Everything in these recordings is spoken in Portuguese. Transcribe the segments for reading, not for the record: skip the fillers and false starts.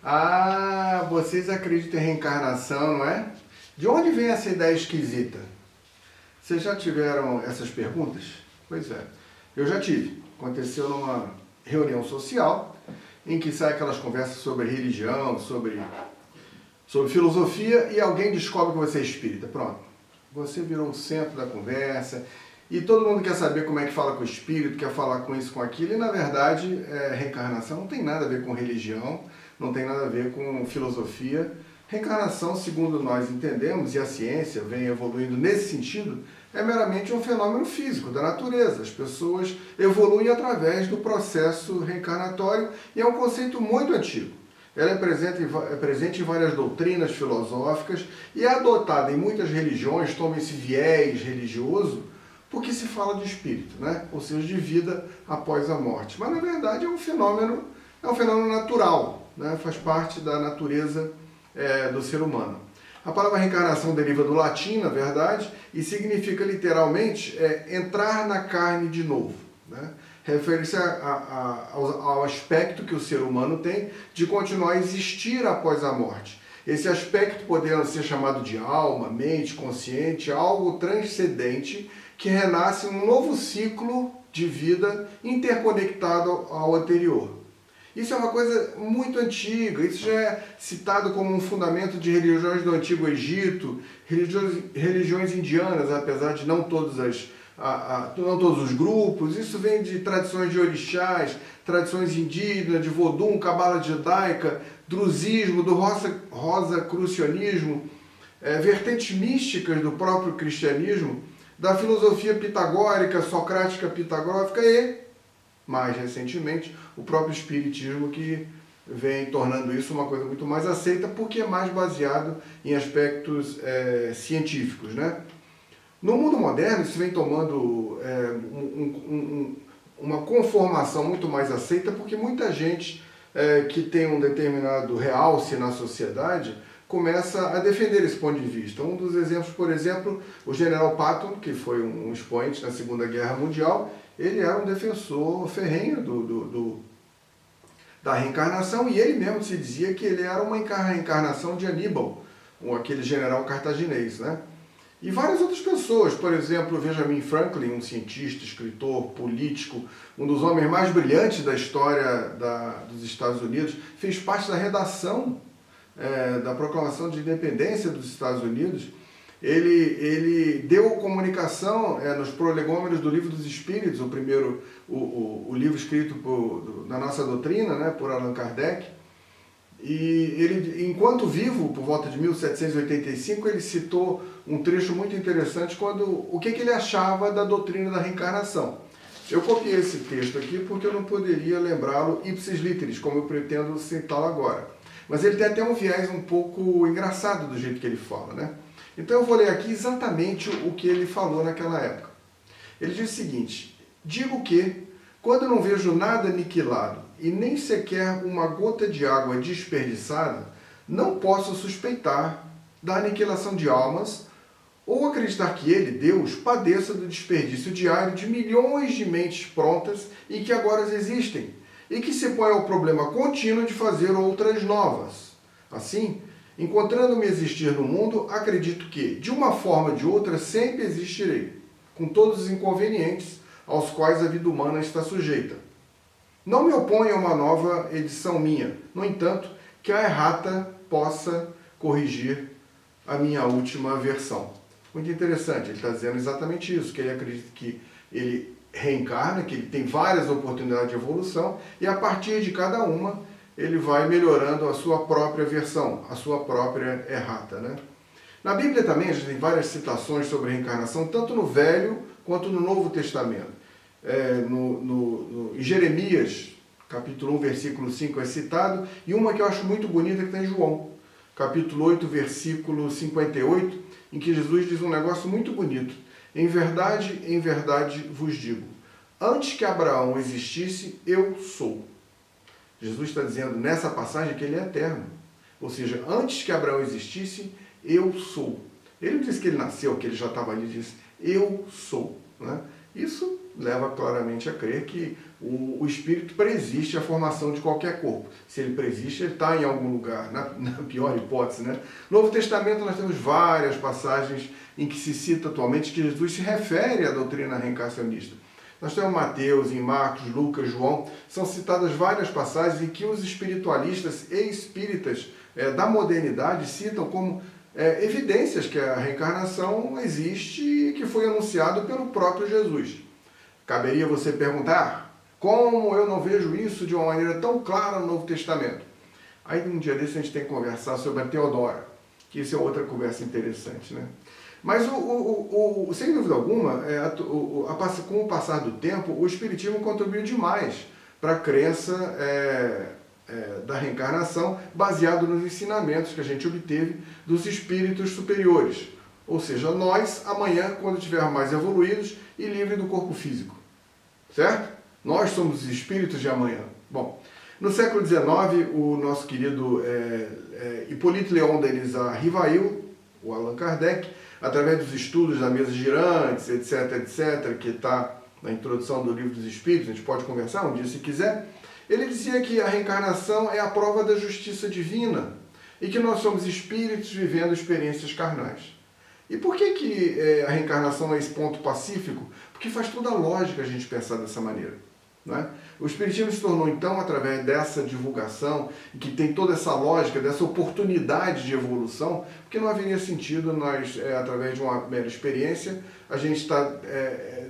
Ah, vocês acreditam em reencarnação, não é? De onde vem essa ideia esquisita? Vocês já tiveram essas perguntas? Pois é, eu já tive. Aconteceu numa reunião social em que sai aquelas conversas sobre religião, sobre filosofia e alguém descobre que você é espírita. Pronto. Você virou o centro da conversa e todo mundo quer saber como é que fala com o espírito, quer falar com isso, com aquilo. E na verdade, reencarnação não tem nada a ver com religião, não tem nada a ver com filosofia. Reencarnação, segundo nós entendemos, e a ciência vem evoluindo nesse sentido, é meramente um fenômeno físico da natureza. As pessoas evoluem através do processo reencarnatório e é um conceito muito antigo. Ela é presente em várias doutrinas filosóficas e é adotada em muitas religiões, toma esse viés religioso, porque se fala de espírito, né? Ou seja, de vida após a morte. Mas na verdade é um fenômeno natural, né? Faz parte da natureza do ser humano. A palavra reencarnação deriva do latim, na verdade, e significa literalmente entrar na carne de novo, né? Refere-se ao aspecto que o ser humano tem de continuar a existir após a morte. Esse aspecto podendo ser chamado de alma, mente, consciente, algo transcendente que renasce em um novo ciclo de vida interconectado ao anterior. Isso é uma coisa muito antiga, isso já é citado como um fundamento de religiões do Antigo Egito, religiões indianas, apesar de não todos os grupos. Isso vem de tradições de orixás, tradições indígenas, de Vodum, cabala judaica, druzismo, do rosacrucianismo, vertentes místicas do próprio cristianismo, da filosofia pitagórica, socrática pitagórica e, mais recentemente, o próprio espiritismo, que vem tornando isso uma coisa muito mais aceita porque é mais baseado em aspectos científicos, né? No mundo moderno, isso vem tomando uma conformação muito mais aceita porque muita gente que tem um determinado realce na sociedade começa a defender esse ponto de vista. Um dos exemplos, por exemplo, o general Patton, que foi um expoente na Segunda Guerra Mundial, ele era um defensor ferrenho da reencarnação e ele mesmo se dizia que ele era uma reencarnação de Aníbal, aquele general cartaginês, né? E várias outras pessoas, por exemplo, Benjamin Franklin, um cientista, escritor, político, um dos homens mais brilhantes da história dos Estados Unidos, fez parte da redação da Proclamação de Independência dos Estados Unidos. Ele deu comunicação nos prolegômenos do Livro dos Espíritos, o primeiro, o livro escrito na nossa doutrina, né, por Allan Kardec. E ele, enquanto vivo, por volta de 1785, ele citou um trecho muito interessante o que ele achava da doutrina da reencarnação. Eu copiei esse texto aqui porque eu não poderia lembrá-lo ipsis literis, como eu pretendo citá-lo agora. Mas ele tem até um viés um pouco engraçado do jeito que ele fala, né? Então eu vou ler aqui exatamente o que ele falou naquela época. Ele diz o seguinte: digo que, quando não vejo nada aniquilado e nem sequer uma gota de água desperdiçada, não posso suspeitar da aniquilação de almas ou acreditar que ele, Deus, padeça do desperdício diário de milhões de mentes prontas e que agora existem, e que se põe ao problema contínuo de fazer outras novas. Assim, encontrando-me existir no mundo, acredito que, de uma forma ou de outra, sempre existirei, com todos os inconvenientes aos quais a vida humana está sujeita. Não me oponho a uma nova edição minha, no entanto, que a errata possa corrigir a minha última versão. Muito interessante, ele está dizendo exatamente isso, que ele acredita que ele reencarna, que ele tem várias oportunidades de evolução, e a partir de cada uma, ele vai melhorando a sua própria versão, a sua própria errata, né? Na Bíblia também a gente tem várias citações sobre reencarnação, tanto no Velho quanto no Novo Testamento. Em Jeremias, capítulo 1, versículo 5 é citado, e uma que eu acho muito bonita que está em João, capítulo 8, versículo 58, em que Jesus diz um negócio muito bonito. Em verdade vos digo, antes que Abraão existisse, eu sou. Jesus está dizendo nessa passagem que ele é eterno. Ou seja, antes que Abraão existisse, eu sou. Ele não disse que ele nasceu, que ele já estava ali, ele disse, eu sou. Né? Isso leva claramente a crer que O espírito preexiste a formação de qualquer corpo. Se ele preexiste, ele está em algum lugar, na pior hipótese, né? No Novo Testamento nós temos várias passagens em que se cita atualmente que Jesus se refere à doutrina reencarnacionista. Nós temos Mateus, em Marcos, Lucas, João, são citadas várias passagens em que os espiritualistas e espíritas da modernidade citam como evidências que a reencarnação existe e que foi anunciado pelo próprio Jesus. Caberia você perguntar, como eu não vejo isso de uma maneira tão clara no Novo Testamento? Aí um dia desse a gente tem que conversar sobre a Teodora, que isso é outra conversa interessante, né? Mas, sem dúvida alguma, com o passar do tempo, o Espiritismo contribuiu demais para a crença da reencarnação, baseado nos ensinamentos que a gente obteve dos espíritos superiores. Ou seja, nós, amanhã, quando estivermos mais evoluídos e livres do corpo físico. Certo? Nós somos os espíritos de amanhã. Bom, no século XIX, o nosso querido Hippolyte Léon Denis Rivail, o Allan Kardec, através dos estudos da mesa girantes, etc., que está na introdução do Livro dos Espíritos, a gente pode conversar um dia se quiser, ele dizia que a reencarnação é a prova da justiça divina e que nós somos espíritos vivendo experiências carnais. E por que a reencarnação é esse ponto pacífico? Porque faz toda a lógica a gente pensar dessa maneira. Não é? O Espiritismo se tornou, então, através dessa divulgação, que tem toda essa lógica, dessa oportunidade de evolução, porque não haveria sentido nós, através de uma mera experiência, a gente está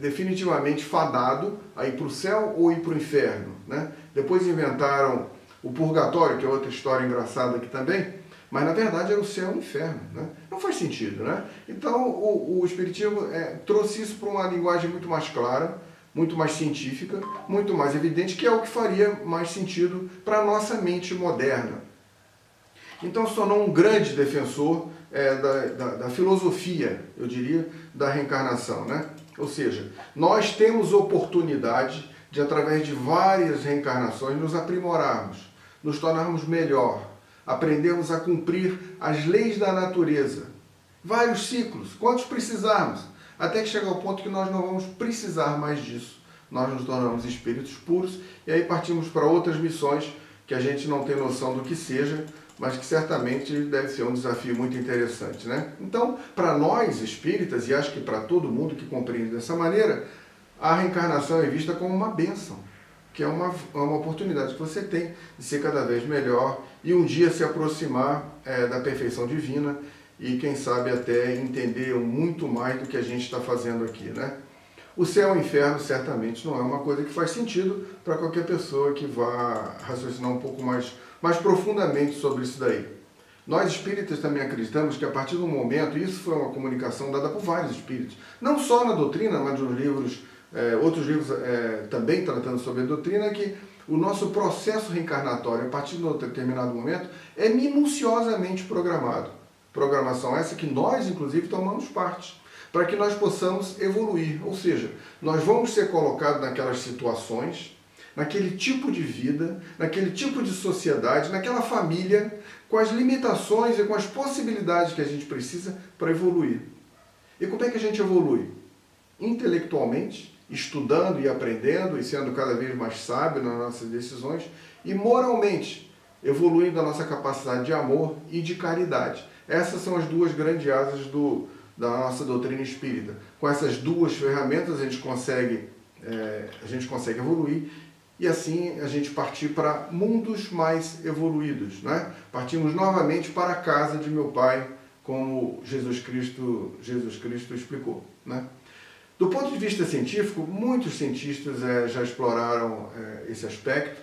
definitivamente fadado a ir para o céu ou ir para o inferno. Né? Depois inventaram o purgatório, que é outra história engraçada aqui também, mas na verdade era o céu e o inferno. Né? Não faz sentido. Né? Então o Espiritismo trouxe isso para uma linguagem muito mais clara, muito mais científica, muito mais evidente, que é o que faria mais sentido para a nossa mente moderna. Então se tornou um grande defensor da filosofia, eu diria, da reencarnação. Né? Ou seja, nós temos oportunidade de, através de várias reencarnações, nos aprimorarmos, nos tornarmos melhor, aprendermos a cumprir as leis da natureza. Vários ciclos, quantos precisarmos, até que chegar ao ponto que nós não vamos precisar mais disso. Nós nos tornamos espíritos puros e aí partimos para outras missões que a gente não tem noção do que seja, mas que certamente deve ser um desafio muito interessante. Né? Então, para nós espíritas, e acho que para todo mundo que compreende dessa maneira, a reencarnação é vista como uma bênção, que é uma oportunidade que você tem de ser cada vez melhor e um dia se aproximar da perfeição divina e, quem sabe, até entender muito mais do que a gente está fazendo aqui. Né? O céu e o inferno certamente não é uma coisa que faz sentido para qualquer pessoa que vá raciocinar um pouco mais profundamente sobre isso daí. Nós espíritas também acreditamos que a partir do momento, isso foi uma comunicação dada por vários espíritos, não só na doutrina, mas nos livros, outros livros também tratando sobre a doutrina, que o nosso processo reencarnatório, a partir de um determinado momento, é minuciosamente programado. Programação essa que nós, inclusive, tomamos parte, para que nós possamos evoluir. Ou seja, nós vamos ser colocados naquelas situações, naquele tipo de vida, naquele tipo de sociedade, naquela família, com as limitações e com as possibilidades que a gente precisa para evoluir. E como é que a gente evolui? Intelectualmente, estudando e aprendendo e sendo cada vez mais sábio nas nossas decisões, e moralmente, evoluindo a nossa capacidade de amor e de caridade. Essas são as duas grandes asas da nossa doutrina espírita. Com essas duas ferramentas a gente consegue evoluir e assim a gente partir para mundos mais evoluídos. Né? Partimos novamente para a casa de meu Pai, como Jesus Cristo explicou. Né? Do ponto de vista científico, muitos cientistas já exploraram esse aspecto,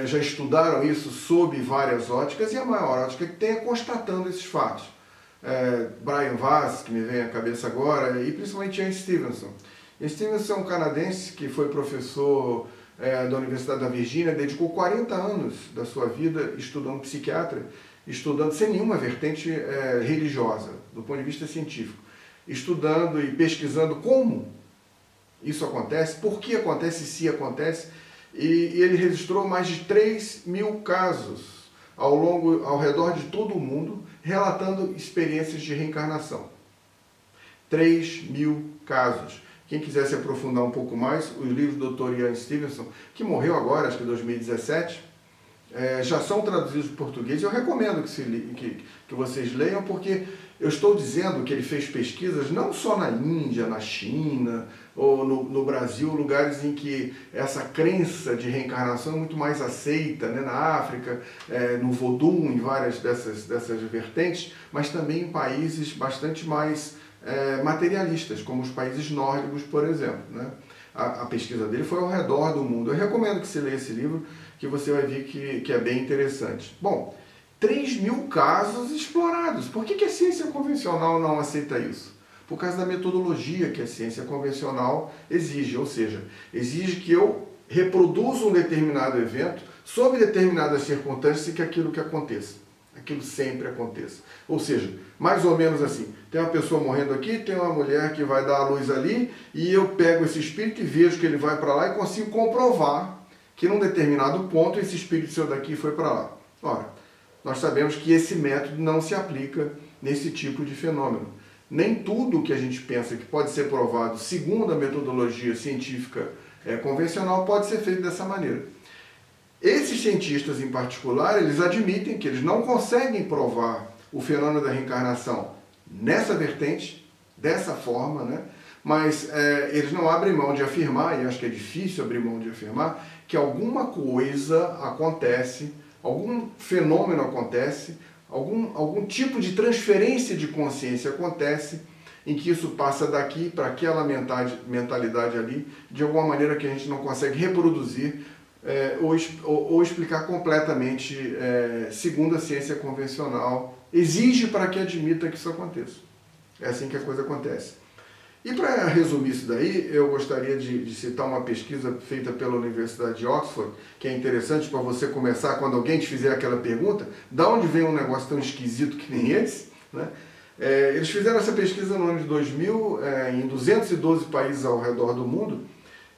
já estudaram isso sob várias óticas, e a maior ótica que tem é constatando esses fatos. Brian Weiss, que me vem à cabeça agora, e principalmente Ian Stevenson. Ian Stevenson é um canadense que foi professor da Universidade da Virgínia, dedicou 40 anos da sua vida estudando psiquiatra, estudando sem nenhuma vertente religiosa, do ponto de vista científico, estudando e pesquisando como isso acontece, por que acontece e se acontece, e ele registrou mais de 3.000 casos ao redor de todo o mundo, relatando experiências de reencarnação. 3.000 casos, Quem quiser se aprofundar um pouco mais, os livros do Dr. Ian Stevenson, que morreu agora, acho que em 2017, já são traduzidos para o português. Eu recomendo que vocês leiam, porque eu estou dizendo que ele fez pesquisas não só na Índia, na China, ou no Brasil, lugares em que essa crença de reencarnação é muito mais aceita, né? Na África, no Vodun, em várias dessas vertentes, mas também em países bastante mais materialistas, como os países nórdicos, por exemplo, né? A pesquisa dele foi ao redor do mundo. Eu recomendo que você leia esse livro, que você vai ver que é bem interessante. Bom, 3.000 casos explorados. Por que a ciência convencional não aceita isso? Por causa da metodologia que a ciência convencional exige, ou seja, exige que eu reproduza um determinado evento sob determinadas circunstâncias e que aquilo que aconteça. Aquilo sempre aconteça. Ou seja, mais ou menos assim, tem uma pessoa morrendo aqui, tem uma mulher que vai dar a luz ali, e eu pego esse espírito e vejo que ele vai para lá e consigo comprovar que num determinado ponto esse espírito saiu daqui e foi para lá. Ora, nós sabemos que esse método não se aplica nesse tipo de fenômeno. Nem tudo que a gente pensa que pode ser provado segundo a metodologia científica convencional pode ser feito dessa maneira. Esses cientistas em particular, eles admitem que eles não conseguem provar o fenômeno da reencarnação nessa vertente, dessa forma, né? Mas eles não abrem mão de afirmar, e acho que é difícil abrir mão de afirmar, que alguma coisa acontece, algum fenômeno acontece, algum tipo de transferência de consciência acontece, em que isso passa daqui para aquela mentalidade ali, de alguma maneira que a gente não consegue reproduzir ou explicar completamente segundo a ciência convencional exige para que admita que isso aconteça. É assim que a coisa acontece. E para resumir isso daí, eu gostaria de citar uma pesquisa feita pela Universidade de Oxford, que é interessante para você começar, quando alguém te fizer aquela pergunta, da onde vem um negócio tão esquisito que nem esse, né? Eles fizeram essa pesquisa no ano de 2000, em 212 países ao redor do mundo,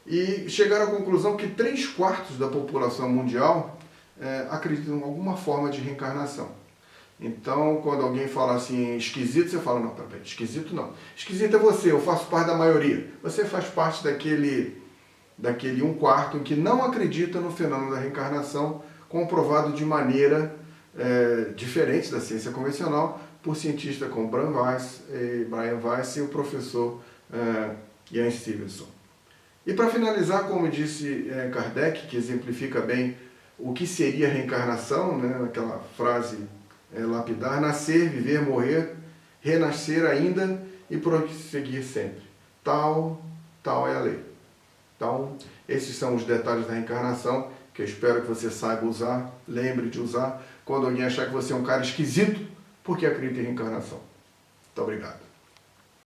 e chegaram à conclusão que 3/4 da população mundial acreditam em alguma forma de reencarnação. Então, quando alguém fala assim, esquisito, você fala, não, peraí, esquisito não. Esquisito é você, eu faço parte da maioria. Você faz parte daquele 1/4 em que não acredita no fenômeno da reencarnação, comprovado de maneira diferente da ciência convencional, por cientistas como Brian Weiss e o professor Ian Stevenson. E para finalizar, como disse Kardec, que exemplifica bem o que seria reencarnação, né, aquela frase lapidar: nascer, viver, morrer, renascer ainda e prosseguir sempre. Tal é a lei. Então, esses são os detalhes da reencarnação, que eu espero que você saiba usar, lembre de usar, quando alguém achar que você é um cara esquisito, porque acredita em reencarnação. Muito obrigado.